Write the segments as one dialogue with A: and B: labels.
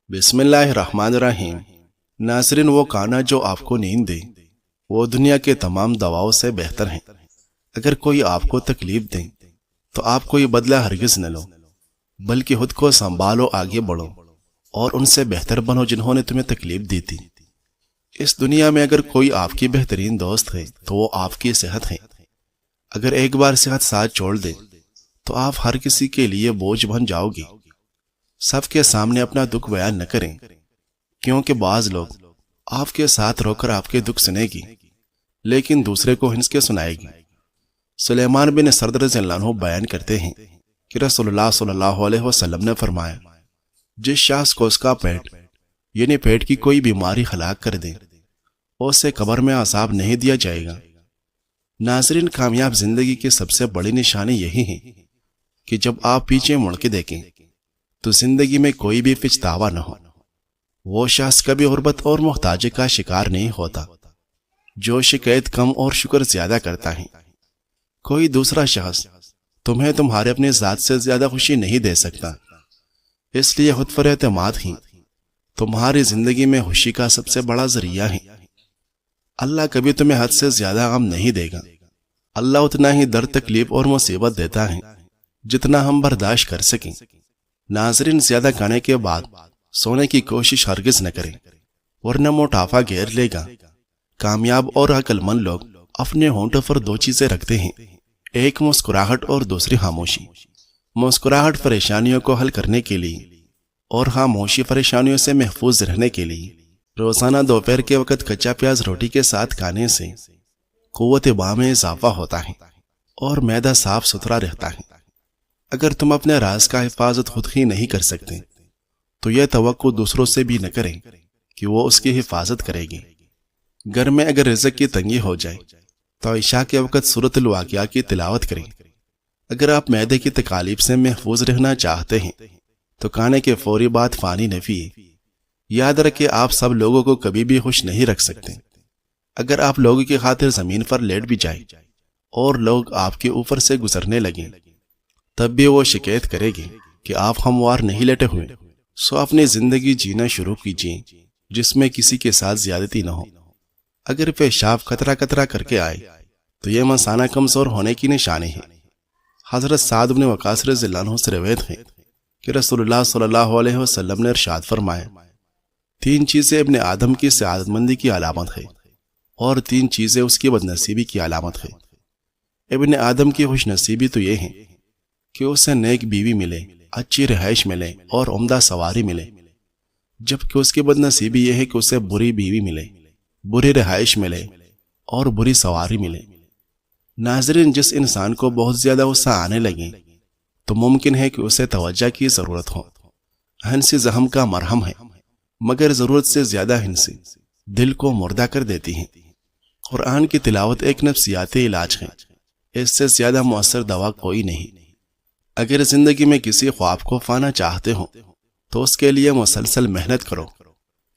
A: بسم اللہ الرحمن الرحیم۔ ناظرین، وہ کھانا جو آپ کو نیند دے وہ دنیا کے تمام دواؤں سے بہتر ہیں۔ اگر کوئی آپ کو تکلیف دے تو آپ کوئی بدلہ ہرگز نہ لو، بلکہ خود کو سنبھالو، آگے بڑھو اور ان سے بہتر بنو جنہوں نے تمہیں تکلیف دی تھی۔ اس دنیا میں اگر کوئی آپ کی بہترین دوست ہے تو وہ آپ کی صحت ہے۔ اگر ایک بار صحت ساتھ چھوڑ دے تو آپ ہر کسی کے لیے بوجھ بن جاؤ گی۔ سب کے سامنے اپنا دکھ بیان نہ کریں، کیونکہ بعض لوگ آپ کے ساتھ رو کر آپ کے دکھ سنے گی لیکن دوسرے کو ہنس کے سنائے گی۔ سلیمان بن سرد رضی اللہ عنہ بیان کرتے ہیں کہ رسول اللہ صلی اللہ علیہ وسلم نے فرمایا، جس شخص کو اس کا پیٹ یعنی پیٹ کی کوئی بیماری ہلاک کر دے اسے قبر میں عذاب نہیں دیا جائے گا۔ ناظرین، کامیاب زندگی کی سب سے بڑی نشانی یہی ہے کہ جب آپ پیچھے مڑ کے دیکھیں تو زندگی میں کوئی بھی پچھتاوا نہ ہو۔ وہ شخص کبھی غربت اور محتاجی کا شکار نہیں ہوتا جو شکایت کم اور شکر زیادہ کرتا ہے۔ کوئی دوسرا شخص تمہیں تمہارے اپنی ذات سے زیادہ خوشی نہیں دے سکتا، اس لیے خود پر اعتماد ہی تمہاری زندگی میں خوشی کا سب سے بڑا ذریعہ ہے۔ اللہ کبھی تمہیں حد سے زیادہ غم نہیں دے گا۔ اللہ اتنا ہی درد، تکلیف اور مصیبت دیتا ہے جتنا ہم برداشت کر سکیں۔ ناظرین، زیادہ کھانے کے بعد سونے کی کوشش ہرگز نہ کریں ورنہ موٹاپا گھیر لے گا۔ کامیاب اور عقل مند لوگ اپنے ہونٹوں پر دو چیزیں رکھتے ہیں، ایک مسکراہٹ اور دوسری خاموشی۔ مسکراہٹ پریشانیوں کو حل کرنے کے لیے اور خاموشی پریشانیوں سے محفوظ رہنے کے لیے۔ روزانہ دوپہر کے وقت کچا پیاز روٹی کے ساتھ کھانے سے قوت باہ میں اضافہ ہوتا ہے اور معدہ صاف ستھرا رہتا ہے۔ اگر تم اپنے راز کا حفاظت خود ہی نہیں کر سکتے تو یہ توقع دوسروں سے بھی نہ کریں کہ وہ اس کی حفاظت کرے گی۔ گھر میں اگر رزق کی تنگی ہو جائے تو عشاء کے وقت سورۃ الواقعہ کی تلاوت کریں۔ اگر آپ معدے کی تکالیف سے محفوظ رہنا چاہتے ہیں تو کھانے کے فوری بعد پانی نہ پیے۔ یاد رکھیں، آپ سب لوگوں کو کبھی بھی خوش نہیں رکھ سکتے۔ اگر آپ لوگوں کی خاطر زمین پر لیٹ بھی جائیں اور لوگ آپ کے اوپر سے گزرنے لگیں تب بھی وہ شکایت کرے گی کہ آپ ہموار نہیں لیٹے ہوئے۔ سو اپنی زندگی جینا شروع کیجیے جس میں کسی کے ساتھ زیادتی نہ ہو۔ اگر پیشاب قطرہ قطرہ کر کے آئے تو یہ مثانہ کمزور ہونے کی نشانی ہے۔ حضرت سعد بن وقاص رضی اللہ عنہ سے روایت ہے کہ رسول اللہ صلی اللہ علیہ وسلم نے ارشاد فرمایا، 3 چیزیں ابن آدم کی سعادت مندی کی علامت ہے اور 3 چیزیں اس کی بدنصیبی کی علامت ہے۔ ابن آدم کی خوش نصیبی تو یہ ہے کہ اسے نیک بیوی ملے، اچھی رہائش ملے اور عمدہ سواری ملے، جبکہ اس کی بدنصیبی یہ ہے کہ اسے بری بیوی ملے، بری رہائش ملے اور بری سواری ملے۔ ناظرین، جس انسان کو بہت زیادہ غصہ آنے لگے تو ممکن ہے کہ اسے توجہ کی ضرورت ہو۔ ہنسی زخم کا مرہم ہے، مگر ضرورت سے زیادہ ہنسی دل کو مردہ کر دیتی ہے۔ قرآن کی تلاوت ایک نفسیاتی علاج ہے، اس سے زیادہ مؤثر دوا کوئی نہیں۔ اگر زندگی میں کسی خواب کو پانا چاہتے ہو تو اس کے لیے مسلسل محنت کرو،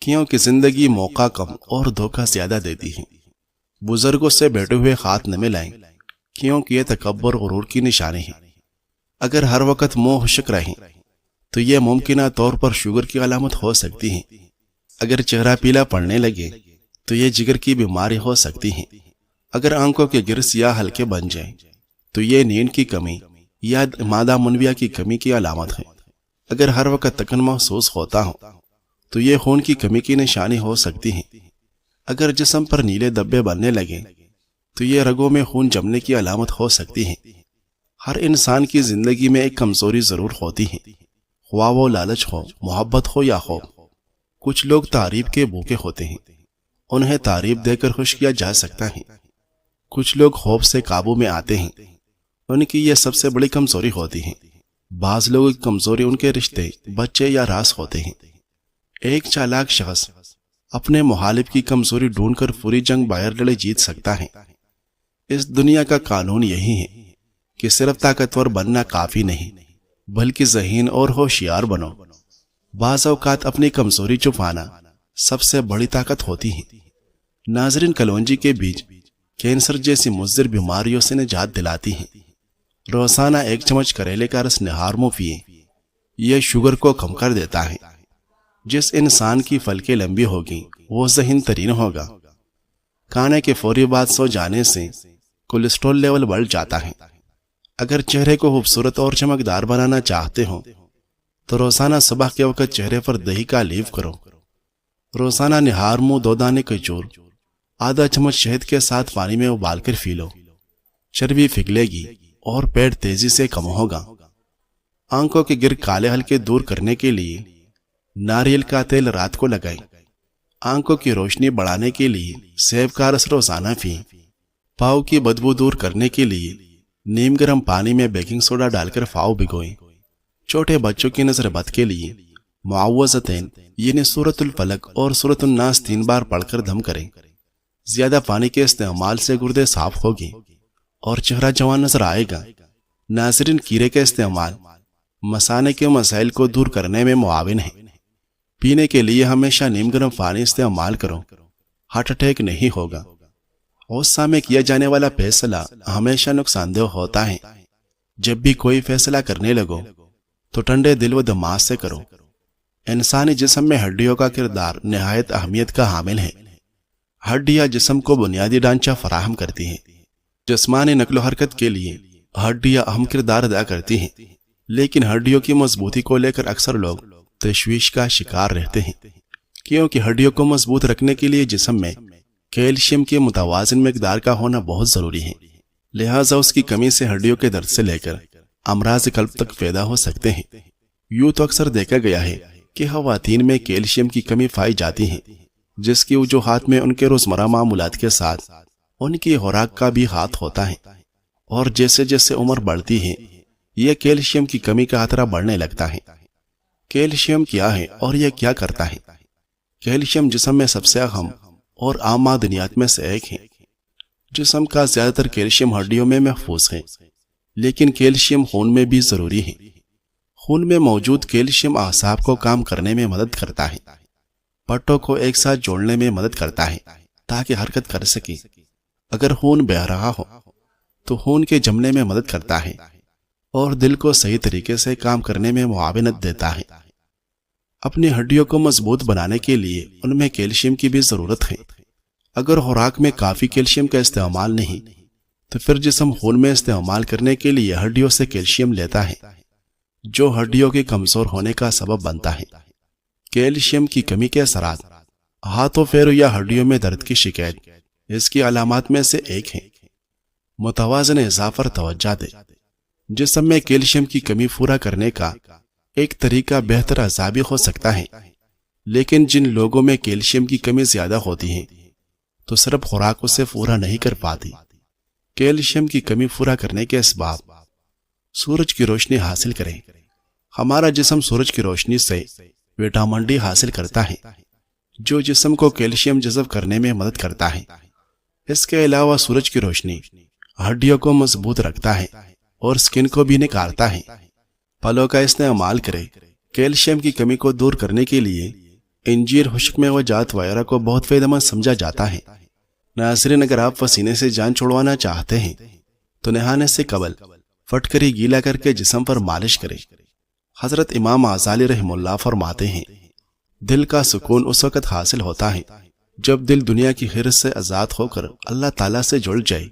A: کیونکہ زندگی موقع کم اور دھوکہ زیادہ دیتی ہے۔ بزرگوں سے بیٹھے ہوئے ہاتھ نہ ملائیں، کیونکہ یہ تکبر غرور کی نشانی ہے۔ اگر ہر وقت منہ خشک رہیں تو یہ ممکنہ طور پر شوگر کی علامت ہو سکتی ہے۔ اگر چہرہ پیلا پڑنے لگے تو یہ جگر کی بیماری ہو سکتی ہے۔ اگر آنکھوں کے گر سیاہ ہلکے بن جائیں تو یہ نیند کی کمی یا مادہ منویہ کی کمی کی علامت ہے۔ اگر ہر وقت تکن محسوس ہوتا ہو تو یہ خون کی کمی کی نشانی ہو سکتی ہے۔ اگر جسم پر نیلے دبے بننے لگے تو یہ رگوں میں خون جمنے کی علامت ہو سکتی ہے۔ ہر انسان کی زندگی میں ایک کمزوری ضرور ہوتی ہے، خواہ وہ لالچ ہو، محبت ہو یا خوف۔ کچھ لوگ تعریف کے بھوکے ہوتے ہیں، انہیں تعریف دے کر خوش کیا جا سکتا ہے۔ کچھ لوگ خوف سے قابو میں آتے ہیں، ان کی یہ سب سے بڑی کمزوری ہوتی ہے۔ بعض لوگوں کی کمزوری ان کے رشتے، بچے یا راز ہوتے ہیں۔ ایک چالاک شخص اپنے مخالف کی کمزوری ڈھونڈ کر پوری جنگ باہر لڑے جیت سکتا ہے۔ اس دنیا کا قانون یہی ہے کہ صرف طاقتور بننا کافی نہیں، بلکہ ذہین اور ہوشیار بنو۔ بعض اوقات اپنی کمزوری چھپانا سب سے بڑی طاقت ہوتی ہے۔ ناظرین، کلونجی کے بیج کینسر جیسی مضر بیماریوں سے نجات دلاتی ہیں۔ روزانہ 1 چمچ کریلے کا رس نہار منہ پیئے، یہ شوگر کو کم کر دیتا ہے۔ جس انسان کی پلکیں لمبی ہوگی وہ ذہین ترین ہوگا۔ کھانے کے فوری بعد سو جانے سے کولیسٹرول لیول بڑھ جاتا ہے۔ اگر چہرے کو خوبصورت اور چمکدار بنانا چاہتے ہو تو روزانہ صبح کے وقت چہرے پر دہی کا لیپ کرو۔ روزانہ نہار منہ 2 دانے کھجور آدھا چمچ شہد کے ساتھ پانی میں ابال کر پی لو۔ چربی پگھلے گی اور پیٹ تیزی سے کم ہوگا۔ آنکھوں کے گر کالے ہلکے دور کرنے کے لیے ناریل کا تیل رات کو لگائیں۔ آنکھوں کی روشنی بڑھانے کے لیے سیب کا رس روزانہ پئیں۔ پاؤں کی بدبو دور کرنے کے لیے نیم گرم پانی میں بیکنگ سوڈا ڈال کر پاؤں بھگوئیں۔ چھوٹے بچوں کی نظر بد کے لیے معوذتین یعنی سورۃ الفلق اور سورۃ الناس 3 بار پڑھ کر دم کریں۔ زیادہ پانی کے استعمال سے گردے صاف ہوگی اور چہرہ جوان نظر آئے گا۔ ناظرین، کیرے کا استعمال مثانے کے مسائل کو دور کرنے میں معاون ہے۔ پینے کے لیے ہمیشہ نیم گرم پانی استعمال کرو، ہارٹ اٹیک نہیں ہوگا۔ غصہ میں کیا جانے والا فیصلہ ہمیشہ نقصان دہ ہوتا ہے۔ جب بھی کوئی فیصلہ کرنے لگو تو ٹھنڈے دل و دماغ سے کرو۔ انسانی جسم میں ہڈیوں کا کردار نہایت اہمیت کا حامل ہے۔ ہڈیاں جسم کو بنیادی ڈھانچہ فراہم کرتی ہیں۔ جسمانی نقل و حرکت کے لیے ہڈیاں اہم کردار ادا کرتی ہیں، لیکن ہڈیوں کی مضبوطی کو لے کر اکثر لوگ تشویش کا شکار رہتے ہیں، کیونکہ ہڈیوں کو مضبوط رکھنے کے لیے جسم میں کیلشیم کی متوازن مقدار کا ہونا بہت ضروری ہے۔ لہٰذا اس کی کمی سے ہڈیوں کے درد سے لے کر امراض قلب تک پیدا ہو سکتے ہیں۔ یوں تو اکثر دیکھا گیا ہے کہ خواتین میں کیلشیم کی کمی پائی جاتی ہے، جس کی وجوہات میں ان کے روزمرہ معمولات کے ساتھ ان کی خوراک کا بھی ہاتھ ہوتا ہے، اور جیسے جیسے عمر بڑھتی ہے یہ کیلشیم کی کمی کا خطرہ بڑھنے لگتا ہے۔ کیلشیم کیا ہے اور یہ کیا کرتا ہے؟ کیلشیم جسم میں سب سے اہم اور عام معدنیات میں سے ایک ہے۔ جسم کا زیادہ تر کیلشیم ہڈیوں میں محفوظ ہے، لیکن کیلشیم خون میں بھی ضروری ہے۔ خون میں موجود کیلشیم اعصاب کو کام کرنے میں مدد کرتا ہے، پٹوں کو ایک ساتھ جوڑنے میں مدد کرتا ہے تاکہ حرکت کر سکے۔ اگر خون بہہ رہا ہو تو خون کے جمنے میں مدد کرتا ہے اور دل کو صحیح طریقے سے کام کرنے میں معاونت دیتا ہے۔ اپنی ہڈیوں کو مضبوط بنانے کے لیے ان میں کیلشیم کی بھی ضرورت ہے۔ اگر خوراک میں کافی کیلشیم کا استعمال نہیں تو پھر جسم خون میں استعمال کرنے کے لیے ہڈیوں سے کیلشیم لیتا ہے، جو ہڈیوں کے کمزور ہونے کا سبب بنتا ہے۔ کیلشیم کی کمی کے اثرات: ہاتھوں، پیروں یا ہڈیوں میں درد کی شکایت اس کی علامات میں سے ایک ہے۔ متوازن غذا پر توجہ دے۔ جسم میں کیلشیم کی کمی پورا کرنے کا ایک طریقہ بہتر غذا بھی ہو سکتا ہے، لیکن جن لوگوں میں کیلشیم کی کمی زیادہ ہوتی ہے تو صرف خوراک اسے پورا نہیں کر پاتی۔ کیلشیم کی کمی پورا کرنے کے اسباب: سورج کی روشنی حاصل کریں۔ ہمارا جسم سورج کی روشنی سے وٹامن ڈی حاصل کرتا ہے، جو جسم کو کیلشیم جذب کرنے میں مدد کرتا ہے۔ اس کے علاوہ سورج کی روشنی ہڈیوں کو مضبوط رکھتا ہے اور سکن کو بھی نکھارتا ہے۔ پھلوں کا استعمال کریں۔ کیلشیم کی کمی کو دور کرنے کے لیے انجیر، خشک میوہ جات وغیرہ کو بہت فائدہ مند سمجھا جاتا ہے۔ ناظرین، اگر آپ پسینے سے جان چھڑوانا چاہتے ہیں تو نہانے سے قبل فٹکری گیلا کر کے جسم پر مالش کریں۔ حضرت امام غزالی رحمہ اللہ فرماتے ہیں، دل کا سکون اس وقت حاصل ہوتا ہے جب دل دنیا کی حرص سے آزاد ہو کر اللہ تعالیٰ سے جڑ جائے۔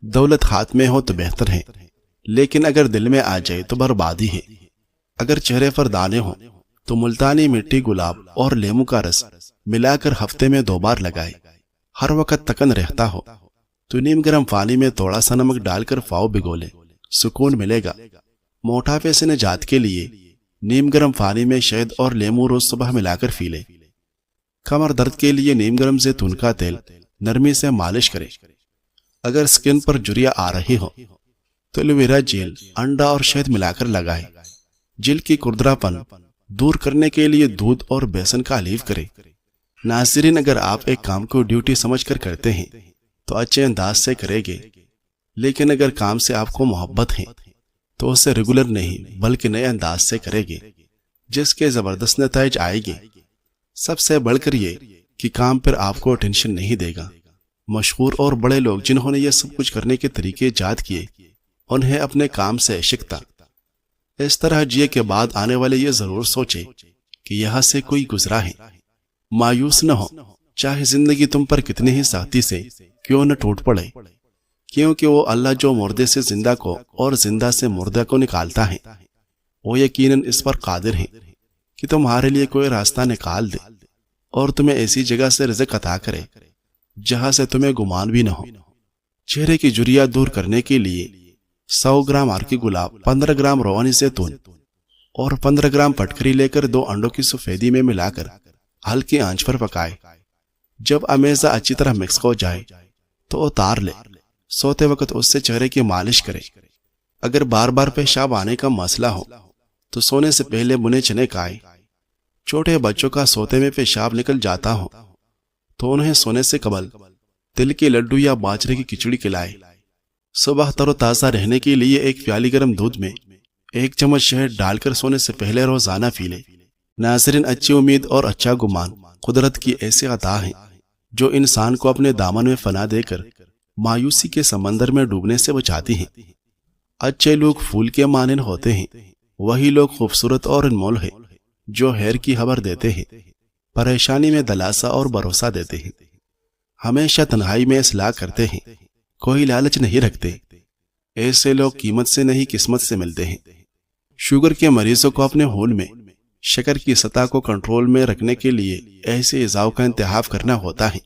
A: دولت ہاتھ میں ہو تو بہتر ہے، لیکن اگر دل میں آ جائے تو بربادی ہے۔ اگر چہرے پر دانے ہوں تو ملتانی مٹی، گلاب اور لیمو کا رس ملا کر ہفتے میں 2 بار لگائے۔ ہر وقت تکن رہتا ہو تو نیم گرم پانی میں تھوڑا سا نمک ڈال کر پاؤں بھگو لے، سکون ملے گا۔ موٹاپے سے نجات کے لیے نیم گرم پانی میں شہد اور لیمو روز صبح ملا کر پی لے۔ کمر درد کے لیے نیم گرم زیتون کا تیل نرمی سے مالش کرے۔ اگر سکن پر جھریاں آ رہی ہو تو ایلوویرا جیل، انڈا اور شہد ملا کر لگائے۔ جلد کی کردرا پن دور کرنے کے لیے دودھ اور بیسن کا حلیف کرے۔ ناظرین، اگر آپ ایک کام کو ڈیوٹی سمجھ کر کرتے ہیں تو اچھے انداز سے کریں گے، لیکن اگر کام سے آپ کو محبت ہے تو اسے ریگولر نہیں بلکہ نئے انداز سے کریں گے، جس کے زبردست نتائج آئے گے۔ سب سے بڑھ کر یہ کہ کام پر آپ کو ٹینشن نہیں دے گا۔ مشہور اور بڑے لوگ جنہوں نے یہ سب کچھ کرنے کے طریقے ایجاد کیے، انہیں اپنے کام سے عشق تھا۔ اس طرح جیے کے بعد آنے والے یہ ضرور سوچے کہ یہاں سے کوئی گزرا ہے۔ مایوس نہ ہو، چاہے زندگی تم پر کتنی ہی سختی سے کیوں نہ ٹوٹ پڑے، کیونکہ وہ اللہ جو مردے سے زندہ کو اور زندہ سے مردہ کو نکالتا ہے، وہ یقیناً اس پر قادر ہے کہ تمہارے لیے کوئی راستہ نکال دے اور تمہیں ایسی جگہ سے رزق عطا کرے جہاں سے تمہیں گمان بھی نہ ہو۔ چہرے کی جھریاں دور کرنے کے لیے 100 گرام عرقی گلاب، 15 گرام روغن زیتون اور 15 گرام پٹکری لے کر 2 انڈوں کی سفیدی میں ملا کر ہلکی آنچ پر پکائے۔ جب امیزہ اچھی طرح مکس ہو جائے تو اتار لے۔ سوتے وقت اس سے چہرے کی مالش کرے۔ اگر بار بار پیشاب آنے کا مسئلہ ہو تو سونے سے پہلے بنے چنے کھائے۔ چھوٹے بچوں کا سوتے میں پیشاب نکل جاتا ہو تو انہیں سونے سے قبل تل کے لڈو یا باجرے کی کھچڑی کھلائے۔ صبح تر و تازہ رہنے کے لیے ایک پیالی گرم دودھ میں 1 چمچ شہد ڈال کر سونے سے پہلے روزانہ پی لے۔ ناظرین، اچھی امید اور اچھا گمان قدرت کی ایسی عطا ہے جو انسان کو اپنے دامن میں فنا دے کر مایوسی کے سمندر میں ڈوبنے سے بچاتی ہیں۔ اچھے لوگ پھول کے مانند ہوتے ہیں، وہی لوگ خوبصورت اور انمول ہیں جو خیر کی خبر دیتے ہیں، پریشانی میں دلاسا اور بھروسہ دیتے ہیں، ہمیشہ تنہائی میں اصلاح کرتے ہیں، کوئی لالچ نہیں رکھتے۔ ایسے لوگ قیمت سے نہیں قسمت سے ملتے ہیں۔ شوگر کے مریضوں کو اپنے خون میں شکر کی سطح کو کنٹرول میں رکھنے کے لیے ایسے اعضاء کا انتخاب کرنا ہوتا ہے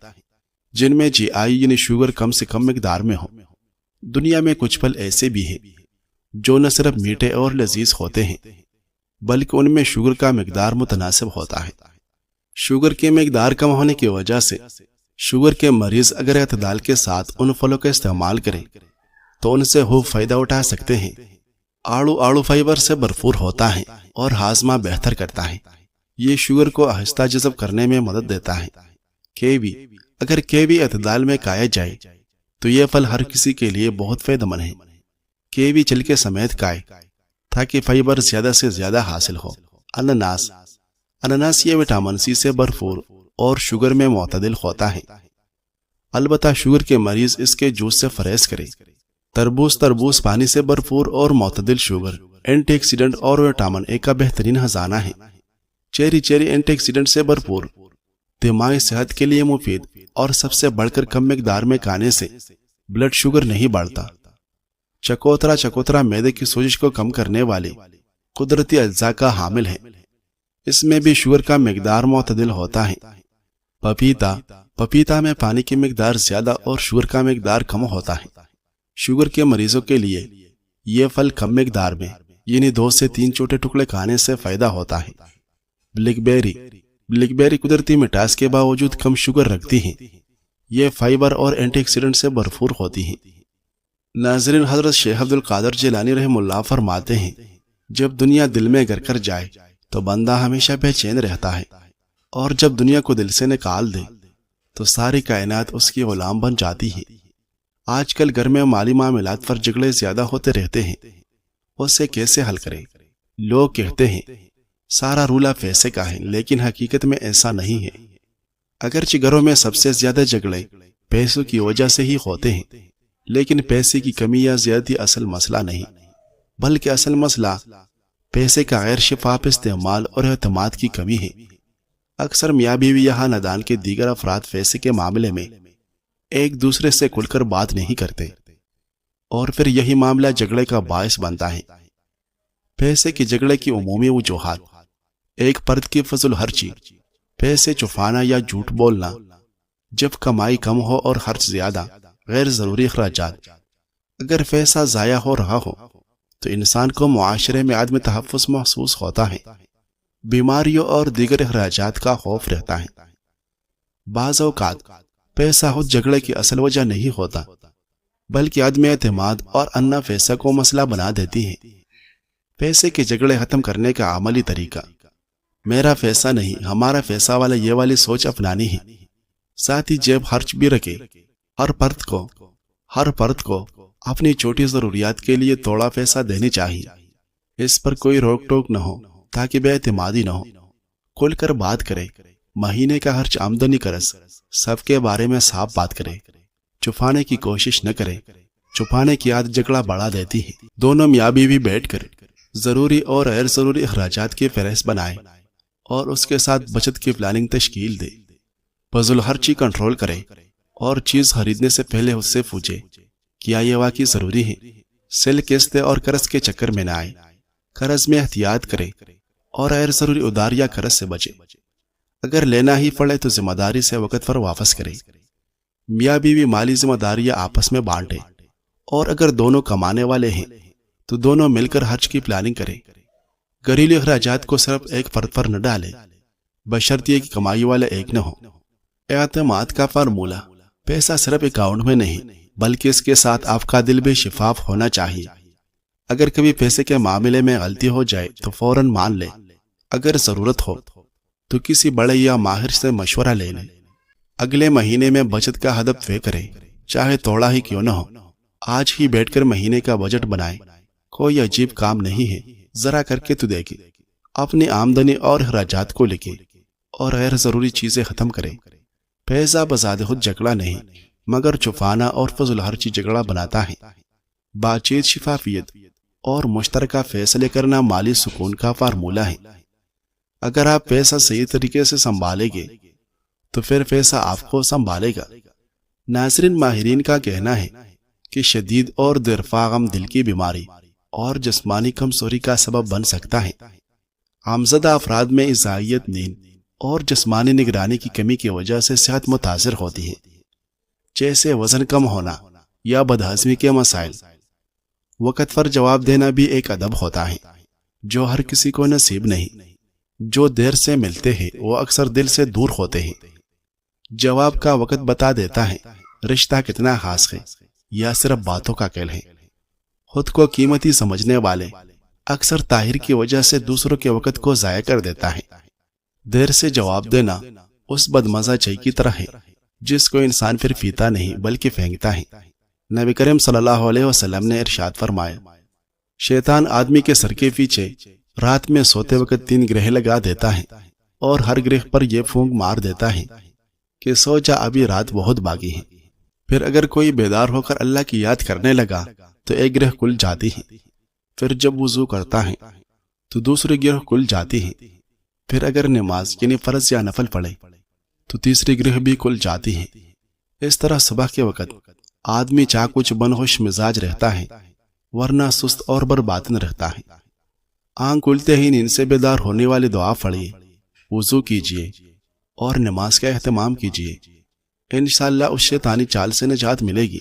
A: جن میں جی آئی یعنی شوگر کم سے کم مقدار میں ہو۔ دنیا میں کچھ پھل ایسے بھی ہیں جو نہ صرف میٹھے اور لذیذ ہوتے ہیں بلکہ ان میں شوگر کا مقدار متناسب ہوتا ہے۔ شوگر کے مقدار کم ہونے کی وجہ سے شوگر کے مریض اگر اعتدال کے ساتھ ان پھلوں کا استعمال کریں تو ان سے خوب فائدہ اٹھا سکتے ہیں۔ آڑو فائبر سے بھرپور ہوتا ہے اور ہاضمہ بہتر کرتا ہے۔ یہ شوگر کو آہستہ جذب کرنے میں مدد دیتا ہے۔ کیوی، اگر کیوی اعتدال میں کھایا جائے تو یہ پھل ہر کسی کے لیے بہت فائدہ مند ہے۔ کیوی چھلکے سمیت کھائے تاکہ فائبر زیادہ سے زیادہ حاصل ہو۔ انناس یہ وٹامن سی سے بھرپور اور شوگر میں معتدل ہوتا ہے، البتہ شوگر کے مریض اس کے جوس سے پرہیز کرے۔ تربوز پانی سے بھرپور اور معتدل شوگر، اینٹی آکسیڈنٹ اور وٹامن اے کا بہترین خزانہ ہے۔ چیری اینٹی آکسیڈنٹ سے بھرپور، دماغی صحت کے لیے مفید اور سب سے بڑھ کر کم مقدار میں کھانے سے بلڈ شوگر نہیں بڑھتا۔ چکوترا معدے کی سوزش کو کم کرنے والے قدرتی اجزاء کا حامل ہے، اس میں بھی شوگر کا مقدار معتدل ہوتا ہے۔ پپیتا میں پانی کی مقدار زیادہ اور شوگر کا مقدار کم ہوتا ہے۔ شوگر کے مریضوں کے لیے یہ پھل کم مقدار میں یعنی 2 سے 3 چھوٹے ٹکڑے کھانے سے فائدہ ہوتا ہے۔ بلیک بیری قدرتی مٹاس کے باوجود کم شوگر رکھتی ہیں، یہ فائبر اور اینٹی آکسیڈنٹ سے بھرپور ہوتی ہیں۔ ناظرین، حضرت شیخ عبد القادر جیلانی رحمہ اللہ فرماتے ہیں، جب دنیا دل میں گر کر جائے تو بندہ ہمیشہ بے چین رہتا ہے، اور جب دنیا کو دل سے نکال دے تو ساری کائنات اس کی غلام بن جاتی ہے۔ آج کل گھر میں مالی معاملات پر جھگڑے زیادہ ہوتے رہتے ہیں، اسے کیسے حل کریں؟ لوگ کہتے ہیں سارا رولا پیسے کا ہے، لیکن حقیقت میں ایسا نہیں ہے۔ اگرچہ گھروں میں سب سے زیادہ جھگڑے پیسوں کی وجہ سے ہی ہوتے ہیں، لیکن پیسے کی کمی یا زیادتی اصل مسئلہ نہیں، بلکہ اصل مسئلہ پیسے کا غیر شفاف استعمال اور اعتماد کی کمی ہے۔ اکثر میاں بیوی یا خاندان کے دیگر افراد پیسے کے معاملے میں ایک دوسرے سے کھل کر بات نہیں کرتے، اور پھر یہی معاملہ جھگڑے کا باعث بنتا ہے۔ پیسے کی جھگڑے کی عمومی وجوہات: ایک فرد کی فضول خرچی، پیسے چھپانا یا جھوٹ بولنا، جب کمائی کم ہو اور خرچ زیادہ، غیر ضروری اخراجات۔ اگر پیسہ ضائع ہو رہا ہو تو انسان کو معاشرے میں عدم تحفظ محسوس ہوتا ہے، بیماریوں اور دیگر اخراجات کا خوف رہتا ہے۔ بعض اوقات پیسہ خود جھگڑے کی اصل وجہ نہیں ہوتا، بلکہ عدم اعتماد اور انا پیسہ کو مسئلہ بنا دیتی ہے۔ پیسے کے جھگڑے ختم کرنے کا عملی طریقہ: میرا پیسہ نہیں، ہمارا پیسہ والا یہ والی سوچ اپنانی ہے۔ ذاتی جیب خرچ بھی رکھے۔ ہر فرد کو اپنی چھوٹی ضروریات کے لیے تھوڑا پیسہ دینی چاہیے۔ اس پر کوئی روک ٹوک نہ ہو تاکہ بے اعتمادی نہ ہو۔ کھل کر بات کرے، مہینے کا خرچ، آمدنی قرض سب کے بارے میں صاف بات کرے۔ چھپانے کی کوشش نہ کرے، چھپانے کی عادت جھگڑا بڑھا دیتی ہے۔ دونوں میاں بیوی بیٹھ کر ضروری اور غیر ضروری اخراجات کی فہرست بنائیں اور اس کے ساتھ بچت کی پلاننگ تشکیل دے۔ فضل خرچی کنٹرول کرے اور چیز خریدنے سے پہلے اس سے پوچھے کیا یہ واقعی ضروری ہے۔ سیل قسط اور قرض کے چکر میں نہ آئے، قرض میں احتیاط کرے اور غیر ضروری ادار یا قرض سے بچے۔ اگر لینا ہی پڑے تو ذمہ داری سے وقت پر واپس کرے۔ میاں بیوی مالی ذمہ داریاں آپس میں بانٹے، اور اگر دونوں کمانے والے ہیں تو دونوں مل کر خرچ کی پلاننگ کرے۔ گھریلو اخراجات کو صرف ایک فرد پر نہ ڈالے، بشرطیے کہ کمائی والے ایک نہ ہو۔ اعتماد کا فارمولہ: پیسہ صرف اکاؤنٹ میں نہیں بلکہ اس کے ساتھ آپ کا دل بھی شفاف ہونا چاہیے۔ اگر کبھی پیسے کے معاملے میں غلطی ہو جائے تو فوراً مان لے۔ اگر ضرورت ہو تو کسی بڑے یا ماہر سے مشورہ لے لیں۔ اگلے مہینے میں بچت کا ہدف طے کرے، چاہے تھوڑا ہی کیوں نہ ہو۔ آج ہی بیٹھ کر مہینے کا بجٹ بنائے۔ کوئی عجیب کام نہیں ہے، ذرا کر کے تو دیکھے۔ اپنی آمدنی اور اخراجات کو لکھے اور غیر ضروری چیزیں ختم کرے۔ پیسہ بذات خود جھگڑا نہیں، مگر چھپانا اور فضول خرچی جھگڑا بناتا ہے۔ بات چیت، شفافیت اور مشترکہ فیصلے کرنا مالی سکون کا فارمولہ ہے۔ اگر آپ پیسہ صحیح طریقے سے سنبھالیں گے تو پھر پیسہ آپ کو سنبھالے گا۔ ناظرین، ماہرین کا کہنا ہے کہ شدید اور دیر غم دل کی بیماری اور جسمانی کمزوری کا سبب بن سکتا ہے۔ غمزدہ افراد میں اضاعیت، نیند اور جسمانی نگرانی کی کمی کی وجہ سے صحت متاثر ہوتی ہے، جیسے وزن کم ہونا یا بدہضمی کے مسائل۔ وقت پر جواب دینا بھی ایک ادب ہوتا ہے جو ہر کسی کو نصیب نہیں۔ جو دیر سے ملتے ہیں وہ اکثر دل سے دور ہوتے ہیں۔ جواب کا وقت بتا دیتا ہے رشتہ کتنا خاص ہے یا صرف باتوں کا کھیل ہے۔ خود کو قیمتی سمجھنے والے اکثر طاہر کی وجہ سے دوسروں کے وقت کو ضائع کر دیتا ہے۔ دیر سے جواب دینا اس بدمزہ چائے کی طرح ہے جس کو انسان پھر پیتا نہیں بلکہ پھینکتا ہے۔ نبی کریم صلی اللہ علیہ وسلم نے ارشاد فرمایا، شیطان آدمی کے سر کے پیچھے رات میں سوتے وقت 3 گرہ لگا دیتا ہے اور ہر گرہ پر یہ پھونک مار دیتا ہے کہ سو جا، ابھی رات بہت باقی ہے۔ پھر اگر کوئی بیدار ہو کر اللہ کی یاد کرنے لگا تو ایک گرہ کھل جاتی ہے۔ پھر جب وضو کرتا ہے تو دوسری گرہ کھل جاتی ہے۔ پھر اگر نماز یعنی فرض یا نفل پڑھے تو تیسری گرہ بھی کھل جاتی ہے۔ اس طرح صبح کے وقت آدمی چاہ کچھ بنہوش مزاج رہتا ہے، ورنہ سست اور برباطن رہتا ہے۔ آنکھ کھلتے ہی نیند سے بیدار ہونے والی دعا پڑھیے، وضو کیجیے اور نماز کا اہتمام کیجیے۔ انشاءاللہ اس شیطانی چال سے نجات ملے گی۔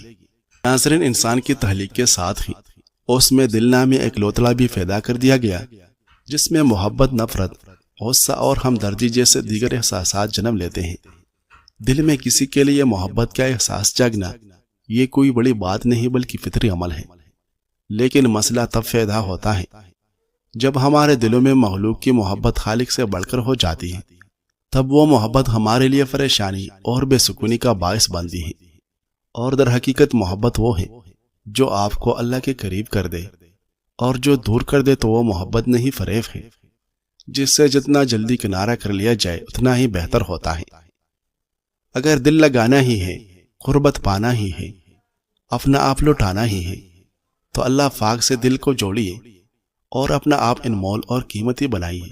A: ناظرین، انسان کی تخلیق کے ساتھ ہی اس میں دل نامی ایک لوتڑا بھی پیدا کر دیا گیا جس میں محبت، نفرت، غصہ اور ہمدردی جیسے دیگر احساسات جنم لیتے ہیں۔ دل میں کسی کے لیے محبت کا احساس جاگنا یہ کوئی بڑی بات نہیں بلکہ فطری عمل ہے۔ لیکن مسئلہ تب پیدا ہوتا ہے جب ہمارے دلوں میں مخلوق کی محبت خالق سے بڑھ کر ہو جاتی ہے۔ تب وہ محبت ہمارے لیے پریشانی اور بے سکونی کا باعث بنتی ہے۔ اور در حقیقت محبت وہ ہے جو آپ کو اللہ کے قریب کر دے، اور جو دور کر دے تو وہ محبت نہیں، فریب ہے، جس سے جتنا جلدی کنارہ کر لیا جائے اتنا ہی بہتر ہوتا ہے۔ اگر دل لگانا ہی ہے، قربت پانا ہی ہے، اپنا آپ لٹانا ہی ہے تو اللہ پاک سے دل کو جوڑیے اور اپنا آپ انمول اور قیمتی بنائیے۔